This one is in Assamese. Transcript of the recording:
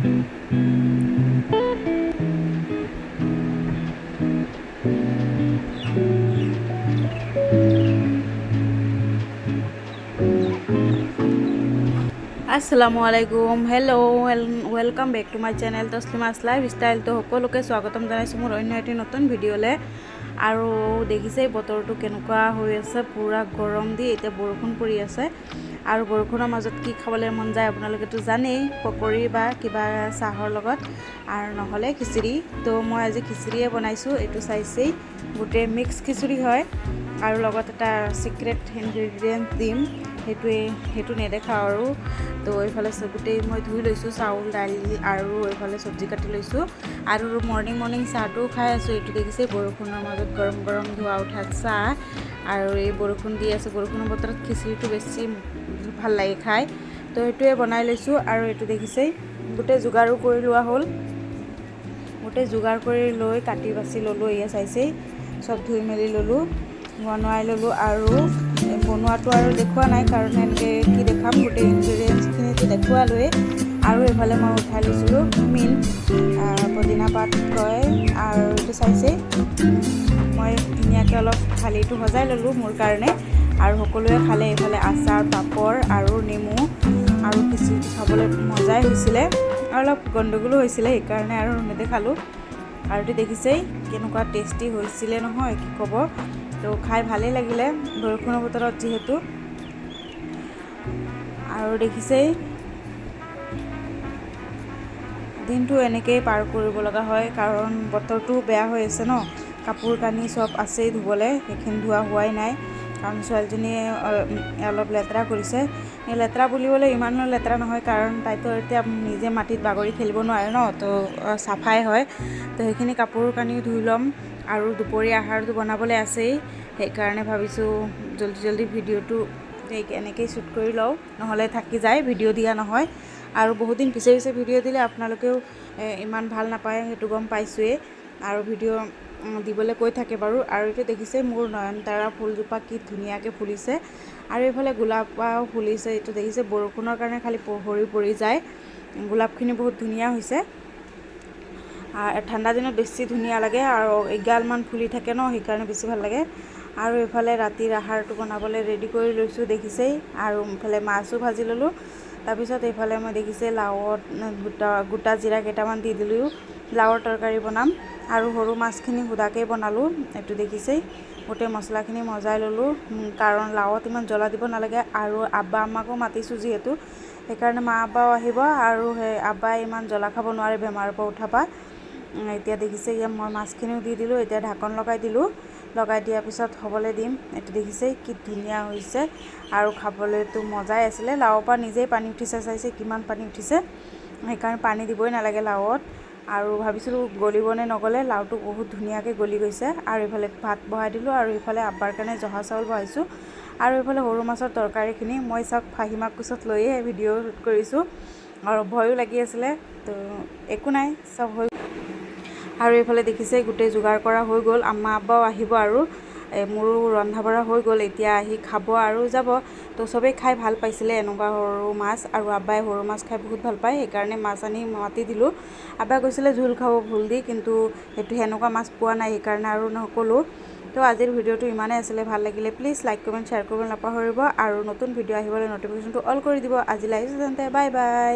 Assalamualaikum, hello, welcome back to my channel Toslima's lifestyle. তো সকলোকে স্বাগতম জনাইছো মোৰ অন্য এটি নতুন ভিডিঅ'লে। আৰু দেখিছে বতৰটো কেনেকুৱা হৈ আছে, পুৰা গৰম দি এতিয়া বৰষুণ পৰি আছে। আৰু বৰষুণৰ মাজত কি খাবলৈ মন যায় আপোনালোকেতো জানেই, পকৰি বা কিবা চাহৰ লগত, আৰু নহ'লে খিচুৰি। তো মই আজি খিচুৰিয়ে বনাইছোঁ। এইটো চাইছেই গোটেই মিক্স খিচুৰি হয়, আৰু লগত এটা সিক্ৰেট ইনগ্ৰেডিয়েণ্ট দিম, সেইটো নেদেখাওঁ আৰু। তো এইফালে গোটেই মই ধুই লৈছোঁ, চাউল দালি আৰু এইফালে চব্জি কাটি লৈছোঁ, আৰু মৰ্ণিং চাহটো খাই আছোঁ। এইটো দেখিছে বৰষুণৰ মাজত গৰম গৰম ধোৱা উঠা চাহ, আৰু এই বৰষুণ দি আছে। বৰষুণৰ বতৰত খিচিৰিটো বেছি ভাল লাগে খাই, তো সেইটোৱে বনাই লৈছোঁ। আৰু এইটো দেখিছেই গোটেই যোগাৰো কৰি লোৱা হ'ল, গোটেই যোগাৰ কৰি লৈ কাটি বাছি ল'লোঁ। এয়া চাইছেই চব ধুই মেলি ল'লোঁ, বনাই ল'লোঁ। আৰু বনোৱাটো আৰু দেখুওৱা নাই, কাৰণ এনেকৈ কি দেখাম, গোটেই ইনগ্ৰেডিয়েণ্টছখিনিটো দেখুৱালোৱেই। আৰু এইফালে মই উঠাই লৈছিলোঁ পদিনা পাত কয়, আৰু এইটো চাইছেই মই ধুনীয়াকৈ অলপ থালিটো সজাই ল'লোঁ মোৰ কাৰণে, আৰু সকলোৱে খালে। এইফালে আচাৰ, পাপৰ আৰু নেমু, আৰু খিচিৰিটো খাবলৈ মজাই হৈছিলে, আৰু অলপ গণ্ডগোলো হৈছিলে, সেইকাৰণে আৰু নেদেখালোঁ। আৰু এইটো দেখিছেই কেনেকুৱা টেষ্টি হৈছিলে নহয়, কি ক'ব। তো খাই ভালেই লাগিলে বৰষুণৰ বতৰত যিহেতু। আৰু দেখিছেই দিনটো এনেকেই পাৰ কৰিব লগা হয়, কাৰণ বতৰটো বেয়া হৈ আছে ন। কাপোৰ কানি চব আছেই ধুবলৈ, সেইখিনি ধোৱা হোৱাই নাই, কাৰণ ছোৱালীজনীয়ে অলপ লেতেৰা কৰিছে। এই লেতেৰা বুলিবলৈ ইমানো লেতেৰা নহয়, কাৰণ তাইতো এতিয়া নিজে মাটিত বাগৰি খেলিব নোৱাৰে ন, তো চাফাই হয়। তো সেইখিনি কাপোৰ কানি ধুই ল'ম, আৰু দুপৰীয়া আহাৰটো বনাবলৈ আছেই, সেইকাৰণে ভাবিছোঁ জল্দি ভিডিঅ'টো এনেকেই শ্বুট কৰি লওঁ, নহ'লে থাকি যায়, ভিডিঅ' দিয়া নহয়। আৰু বহুত দিন পিছে ভিডিঅ' দিলে আপোনালোকেও ইমান ভাল নাপায়, সেইটো গম পাইছোৱেই, আৰু ভিডিঅ' দিবলৈ কৈ থাকে বাৰু। আৰু এইটো দেখিছে মোৰ নয়নতাৰা ফুলজোপা কি ধুনীয়াকৈ ফুলিছে, আৰু এইফালে গোলাপাও ফুলিছে। এইটো দেখিছে বৰষুণৰ কাৰণে খালি সৰি পৰি যায়, গোলাপখিনি বহুত ধুনীয়া হৈছে। ঠাণ্ডা দিনত বেছি ধুনীয়া লাগে, আৰু এগালমান ফুলি থাকে ন, সেইকাৰণে বেছি ভাল লাগে। আৰু এইফালে ৰাতিৰ আহাৰটো বনাবলৈ ৰেডি কৰি লৈছোঁ, দেখিছেই। আৰু এইফালে মাছো ভাজি ল'লোঁ। তাৰপিছত এইফালে মই দেখিছে লাওত গোটা জিৰা কেইটামান দি দিলোঁ, লাওৰ তৰকাৰী বনাম। আৰু সৰু মাছখিনি সুদাকৈ বনালোঁ। এইটো দেখিছেই গোটেই মছলাখিনি মজাই ল'লোঁ, কাৰণ লাওত ইমান জ্বলা দিব নালাগে। আৰু আব্বা আম্মাকো মাতিছোঁ যিহেতু, সেইকাৰণে মা আব্বাও আহিব, আৰু সেই আব্বাই ইমান জ্বলা খাব নোৱাৰে বেমাৰৰ পৰা উঠাৰ পৰা। এতিয়া দেখিছে মই মাছখিনিও দি দিলোঁ, এতিয়া ঢাকন লগাই দিলোঁ, লগাই দিয়াৰ পিছত হ'বলৈ দিম। এইটো দেখিছে কি ধুনীয়া হৈছে, আৰু খাবলৈতো মজাই আছিলে। লাওৰ পৰা নিজেই পানী উঠিছে, চাইছে কিমান পানী উঠিছে, সেইকাৰণে পানী দিবই নালাগে লাওত। আৰু ভাবিছিলোঁ গলিবনে নগলে, লাওটো বহুত ধুনীয়াকৈ গলি গৈছে। আৰু এইফালে ভাত বহাই দিলোঁ, আৰু এইফালে আব্বাৰ কাৰণে জহা চাউল বহাইছোঁ। আৰু এইফালে সৰু মাছৰ তৰকাৰীখিনি মই চাওক ফাহিমাক কোচত লৈয়ে ভিডিঅ' শ্বুট কৰিছোঁ, আৰু ভয়ো লাগি আছিলে, তো একো নাই, চব হৈ। আৰু এইফালে দেখিছে গোটেই যোগাৰ কৰা হৈ গ'ল, আম্মা আব্বাও আহিব, আৰু মোৰো ৰন্ধা বঢ়া হৈ গ'ল। এতিয়া আহি খাব আৰু যাব। তো চবেই খাই ভাল পাইছিলে এনেকুৱা সৰু মাছ, আৰু আব্বাই সৰু মাছ খাই বহুত ভাল পায়, সেইকাৰণে মাছ আনি মাতি দিলোঁ। আব্বাই কৈছিলে জোল খাব ভুল দি, কিন্তু সেনেকুৱা মাছ পোৱা নাই, সেইকাৰণে আৰু নক'লোঁ। তো আজিৰ ভিডিঅ'টো ইমানেই আছিলে, ভাল লাগিলে প্লিজ লাইক কমেণ্ট শ্বেয়াৰ কৰিবলৈ নাপাহৰিব, আৰু নতুন ভিডিঅ' আহিবলৈ ন'টিফিকেশ্যনটো অল কৰি দিব। আজিলৈ আহিছোঁ তেন্তে, বাই বাই।